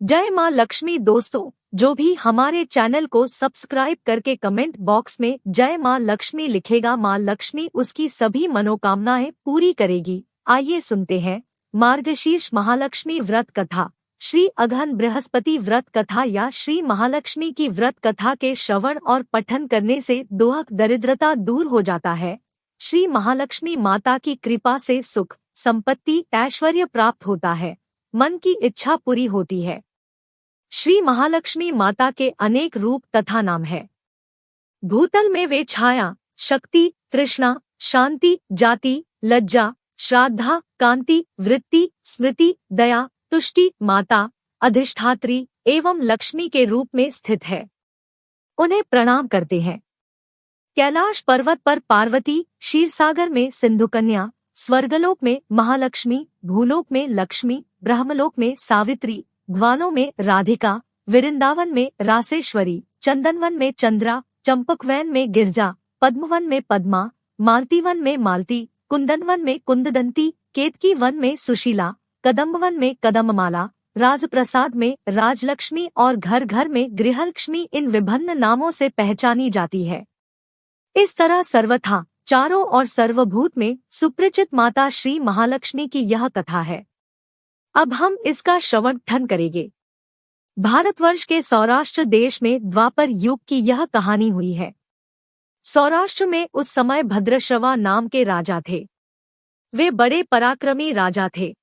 जय माँ लक्ष्मी। दोस्तों, जो भी हमारे चैनल को सब्सक्राइब करके कमेंट बॉक्स में जय माँ लक्ष्मी लिखेगा, माँ लक्ष्मी उसकी सभी मनोकामनाएं पूरी करेगी। आइए सुनते हैं मार्गशीर्ष महालक्ष्मी व्रत कथा। श्री अगहन बृहस्पति व्रत कथा या श्री महालक्ष्मी की व्रत कथा के श्रवण और पठन करने से दोहक दरिद्रता दूर हो जाता है। श्री महालक्ष्मी माता की कृपा से सुख, संपत्ति, ऐश्वर्य प्राप्त होता है, मन की इच्छा पूरी होती है। श्री महालक्ष्मी माता के अनेक रूप तथा नाम है। भूतल में वे छाया, शक्ति, तृष्णा, शांति, जाति, लज्जा, श्राद्धा, कांति, वृत्ति, स्मृति, दया, तुष्टि, माता, अधिष्ठात्री एवं लक्ष्मी के रूप में स्थित है। उन्हें प्रणाम करते हैं। कैलाश पर्वत पर पार्वती, क्षीरसागर में सिंधुकन्या, स्वर्गलोक में महालक्ष्मी, भूलोक में लक्ष्मी, ब्रह्मलोक में सावित्री, ग्वालों में राधिका, वृंदावन में रासेश्वरी, चंदनवन में चंद्रा, चंपकवन में गिरजा, पद्मवन में पद्मा, मालतीवन में मालती, कुंदनवन में कुंददंती, केतकी वन में सुशीला, कदम्बवन में कदम्बमाला, राजप्रसाद में राजलक्ष्मी और घर घर में गृहलक्ष्मी इन विभिन्न नामों से पहचानी जाती है। इस तरह सर्वथा चारों और सर्वभूत में सुप्रचित माता श्री महालक्ष्मी की यह कथा है। अब हम इसका श्रवण पठन करेंगे। भारतवर्ष के सौराष्ट्र देश में द्वापर युग की यह कहानी हुई है। सौराष्ट्र में उस समय भद्रश्रवा नाम के राजा थे। वे बड़े पराक्रमी राजा थे।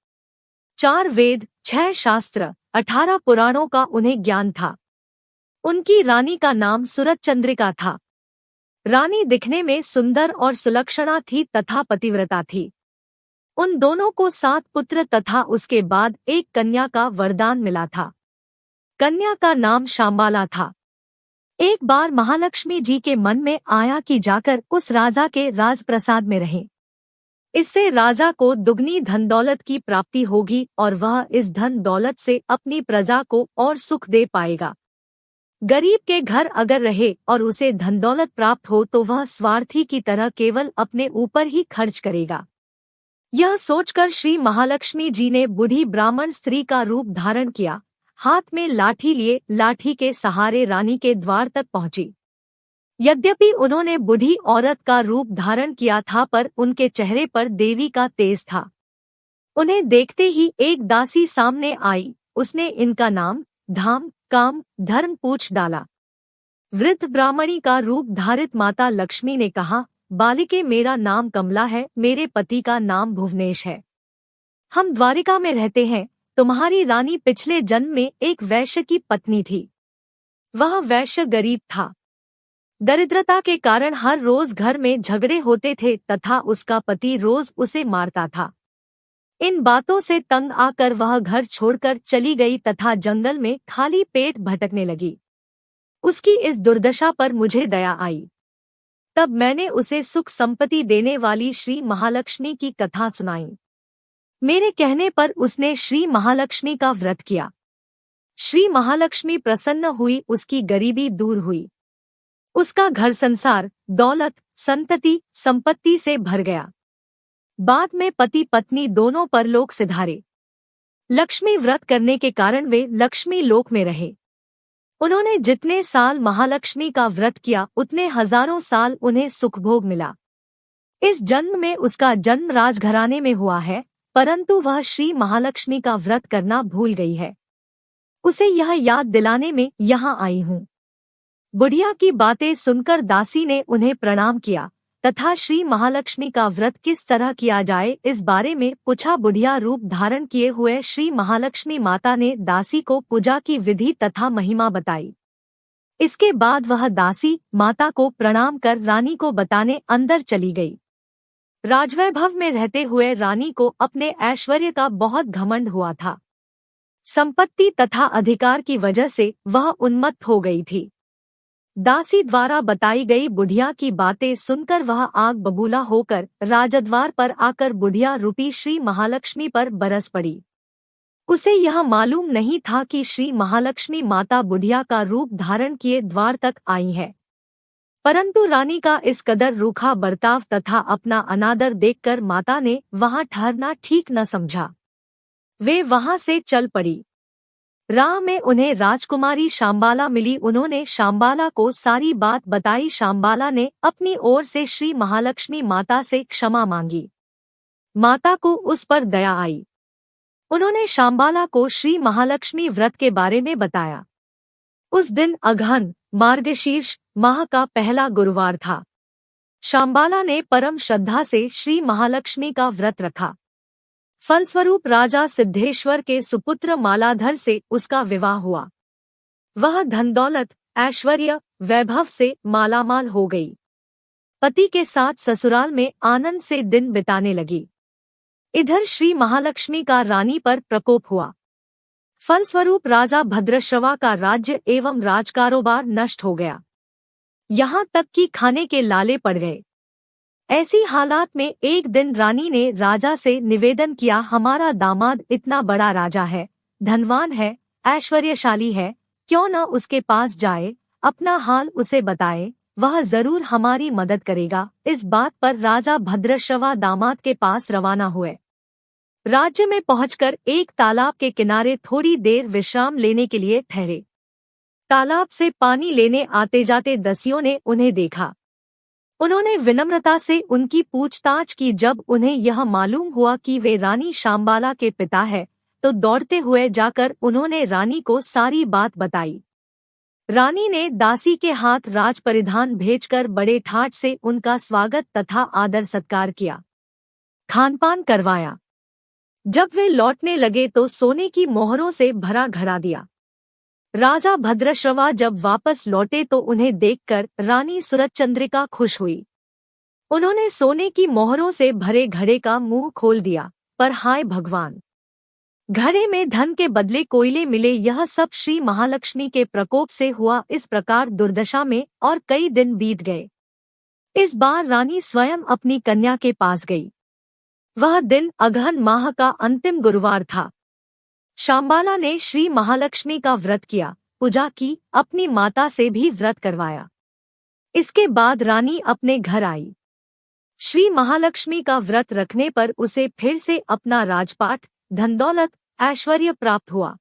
4 वेद, 6 शास्त्र, 18 पुराणों का उन्हें ज्ञान था। उनकी रानी का नाम सुरतचंद्रिका था। रानी दिखने में सुंदर और सुलक्षणा थी तथा पतिव्रता थी। उन दोनों को 7 पुत्र तथा उसके बाद एक कन्या का वरदान मिला था। कन्या का नाम शांबाला था। एक बार महालक्ष्मी जी के मन में आया कि जाकर उस राजा के राजप्रसाद में रहें। इससे राजा को दुगनी धन दौलत की प्राप्ति होगी और वह इस धन दौलत से अपनी प्रजा को और सुख दे पाएगा। गरीब के घर अगर रहे और उसे धन दौलत प्राप्त हो तो वह स्वार्थी की तरह केवल अपने ऊपर ही खर्च करेगा। यह सोचकर श्री महालक्ष्मी जी ने बूढ़ी ब्राह्मण स्त्री का रूप धारण किया। हाथ में लाठी लिए लाठी के सहारे रानी के द्वार तक पहुंची। यद्यपि उन्होंने बूढ़ी औरत का रूप धारण किया था पर उनके चेहरे पर देवी का तेज था। उन्हें देखते ही एक दासी सामने आई। उसने इनका नाम, धाम, काम, धर्म पूछ डाला। वृद्ध ब्राह्मणी का रूप धारित माता लक्ष्मी ने कहा, बालिके, मेरा नाम कमला है, मेरे पति का नाम भुवनेश है। हम द्वारिका में रहते हैं। तुम्हारी रानी पिछले जन्म में एक वैश्य की पत्नी थी। वह वैश्य गरीब था। दरिद्रता के कारण हर रोज घर में झगड़े होते थे तथा उसका पति रोज उसे मारता था। इन बातों से तंग आकर वह घर छोड़कर चली गई तथा जंगल में खाली पेट भटकने लगी। उसकी इस दुर्दशा पर मुझे दया आई। तब मैंने उसे सुख संपत्ति देने वाली श्री महालक्ष्मी की कथा सुनाई। मेरे कहने पर उसने श्री महालक्ष्मी का व्रत किया। श्री महालक्ष्मी प्रसन्न हुई, उसकी गरीबी दूर हुई। उसका घर संसार, दौलत, संतति, संपत्ति से भर गया। बाद में पति पत्नी दोनों परलोक सिधारे। लक्ष्मी व्रत करने के कारण वे लक्ष्मी लोक में रहे। उन्होंने जितने साल महालक्ष्मी का व्रत किया उतने हजारों साल उन्हें सुखभोग मिला। इस जन्म में उसका जन्म राजघराने में हुआ है, परंतु वह श्री महालक्ष्मी का व्रत करना भूल गई है। उसे यह याद दिलाने में यहाँ आई हूँ। बुढ़िया की बातें सुनकर दासी ने उन्हें प्रणाम किया तथा श्री महालक्ष्मी का व्रत किस तरह किया जाए इस बारे में पूछा। बुढ़िया रूप धारण किए हुए श्री महालक्ष्मी माता ने दासी को पूजा की विधि तथा महिमा बताई। इसके बाद वह दासी माता को प्रणाम कर रानी को बताने अंदर चली गई। राजवैभव में रहते हुए रानी को अपने ऐश्वर्य का बहुत घमंड हुआ था। संपत्ति तथा अधिकार की वजह से वह उन्मत्त हो गई थी। दासी द्वारा बताई गई बुढ़िया की बातें सुनकर वह आग बबूला होकर राजद्वार पर आकर बुढ़िया रूपी श्री महालक्ष्मी पर बरस पड़ी। उसे यह मालूम नहीं था कि श्री महालक्ष्मी माता बुढ़िया का रूप धारण किए द्वार तक आई है। परंतु रानी का इस कदर रूखा बर्ताव तथा अपना अनादर देखकर माता ने वहां ठहरना ठीक न समझा। वे वहां से चल पड़ी। राह में उन्हें राजकुमारी शांबाला मिली। उन्होंने शांबाला को सारी बात बताई। शांबाला ने अपनी ओर से श्री महालक्ष्मी माता से क्षमा मांगी। माता को उस पर दया आई। उन्होंने शांबाला को श्री महालक्ष्मी व्रत के बारे में बताया। उस दिन अगहन मार्गशीर्ष माह का पहला गुरुवार था। शांबाला ने परम श्रद्धा से श्री महालक्ष्मी का व्रत रखा। फलस्वरूप राजा सिद्धेश्वर के सुपुत्र मालाधर से उसका विवाह हुआ। वह धन दौलत ऐश्वर्य वैभव से मालामाल हो गई। पति के साथ ससुराल में आनंद से दिन बिताने लगी। इधर श्री महालक्ष्मी का रानी पर प्रकोप हुआ। फलस्वरूप राजा भद्रश्रवा का राज्य एवं राजकारोबार नष्ट हो गया। यहाँ तक कि खाने के लाले पड़ गए। ऐसी हालात में एक दिन रानी ने राजा से निवेदन किया, हमारा दामाद इतना बड़ा राजा है, धनवान है, ऐश्वर्यशाली है, क्यों न उसके पास जाए, अपना हाल उसे बताए, वह जरूर हमारी मदद करेगा। इस बात पर राजा भद्रश्रवा दामाद के पास रवाना हुए। राज्य में पहुंचकर एक तालाब के किनारे थोड़ी देर विश्राम लेने के लिए ठहरे। तालाब से पानी लेने आते जाते दसियों ने उन्हें देखा। उन्होंने विनम्रता से उनकी पूछताछ की। जब उन्हें यह मालूम हुआ कि वे रानी शांबाला के पिता हैं, तो दौड़ते हुए जाकर उन्होंने रानी को सारी बात बताई। रानी ने दासी के हाथ राज परिधान भेजकर बड़े ठाट से उनका स्वागत तथा आदर सत्कार किया, खानपान करवाया। जब वे लौटने लगे तो सोने की मोहरों से भरा घड़ा दिया। राजा भद्रश्रवा जब वापस लौटे तो उन्हें देखकर रानी सुरतचंद्रिका खुश हुई। उन्होंने सोने की मोहरों से भरे घड़े का मुंह खोल दिया, पर हाय भगवान, घड़े में धन के बदले कोयले मिले। यह सब श्री महालक्ष्मी के प्रकोप से हुआ। इस प्रकार दुर्दशा में और कई दिन बीत गए। इस बार रानी स्वयं अपनी कन्या के पास गई। वह दिन अगहन माह का अंतिम गुरुवार था। शांबाला ने श्री महालक्ष्मी का व्रत किया, पूजा की, अपनी माता से भी व्रत करवाया। इसके बाद रानी अपने घर आई। श्री महालक्ष्मी का व्रत रखने पर उसे फिर से अपना राजपाट, धन दौलत, ऐश्वर्य प्राप्त हुआ।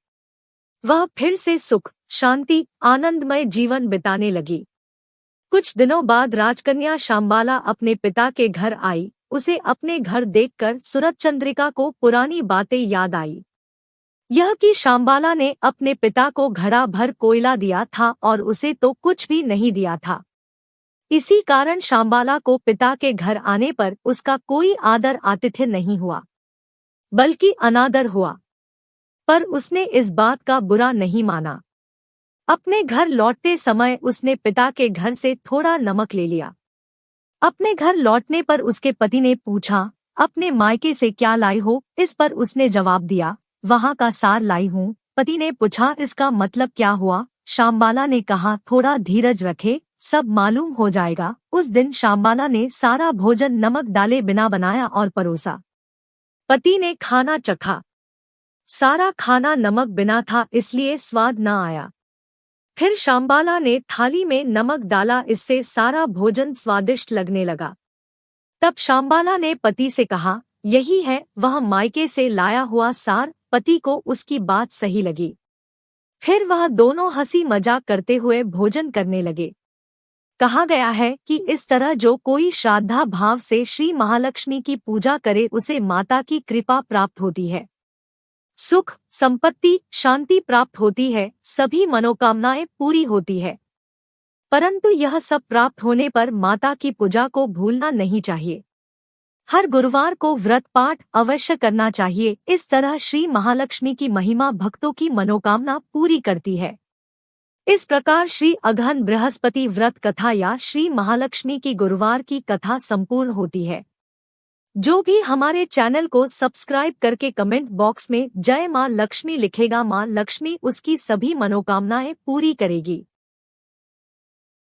वह फिर से सुख, शांति, आनंदमय जीवन बिताने लगी। कुछ दिनों बाद राजकन्या शांबाला अपने पिता के घर आई। उसे अपने घर देखकर सुरतचंद्रिका को पुरानी बातें याद आई। यह कि शांबाला ने अपने पिता को घड़ा भर कोयला दिया था और उसे तो कुछ भी नहीं दिया था। इसी कारण शांबाला को पिता के घर आने पर उसका कोई आदर आतिथ्य नहीं हुआ, बल्कि अनादर हुआ। पर उसने इस बात का बुरा नहीं माना। अपने घर लौटते समय उसने पिता के घर से थोड़ा नमक ले लिया। अपने घर लौटने पर उसके पति ने पूछा, अपने मायके से क्या लाई हो? इस पर उसने जवाब दिया, वहाँ का सार लाई हूँ। पति ने पूछा, इसका मतलब क्या हुआ? शांबाला ने कहा, थोड़ा धीरज रखे, सब मालूम हो जाएगा। उस दिन शांबाला ने सारा भोजन नमक डाले बिना बनाया और परोसा। पति ने खाना चखा। सारा खाना नमक बिना था, इसलिए स्वाद न आया। फिर शांबाला ने थाली में नमक डाला, इससे सारा भोजन स्वादिष्ट लगने लगा। तब शांबाला ने पति से कहा, यही है वह मायके से लाया हुआ सार। पति को उसकी बात सही लगी। फिर वह दोनों हंसी मजाक करते हुए भोजन करने लगे। कहा गया है कि इस तरह जो कोई श्रद्धा भाव से श्री महालक्ष्मी की पूजा करे उसे माता की कृपा प्राप्त होती है, सुख, संपत्ति, शांति प्राप्त होती है, सभी मनोकामनाएं पूरी होती है। परंतु यह सब प्राप्त होने पर माता की पूजा को भूलना नहीं चाहिए। हर गुरुवार को व्रत पाठ अवश्य करना चाहिए। इस तरह श्री महालक्ष्मी की महिमा भक्तों की मनोकामना पूरी करती है। इस प्रकार श्री अगहन बृहस्पति व्रत कथा या श्री महालक्ष्मी की गुरुवार की कथा संपूर्ण होती है। जो भी हमारे चैनल को सब्सक्राइब करके कमेंट बॉक्स में जय मां लक्ष्मी लिखेगा, मां लक्ष्मी उसकी सभी मनोकामनाएं पूरी करेगी।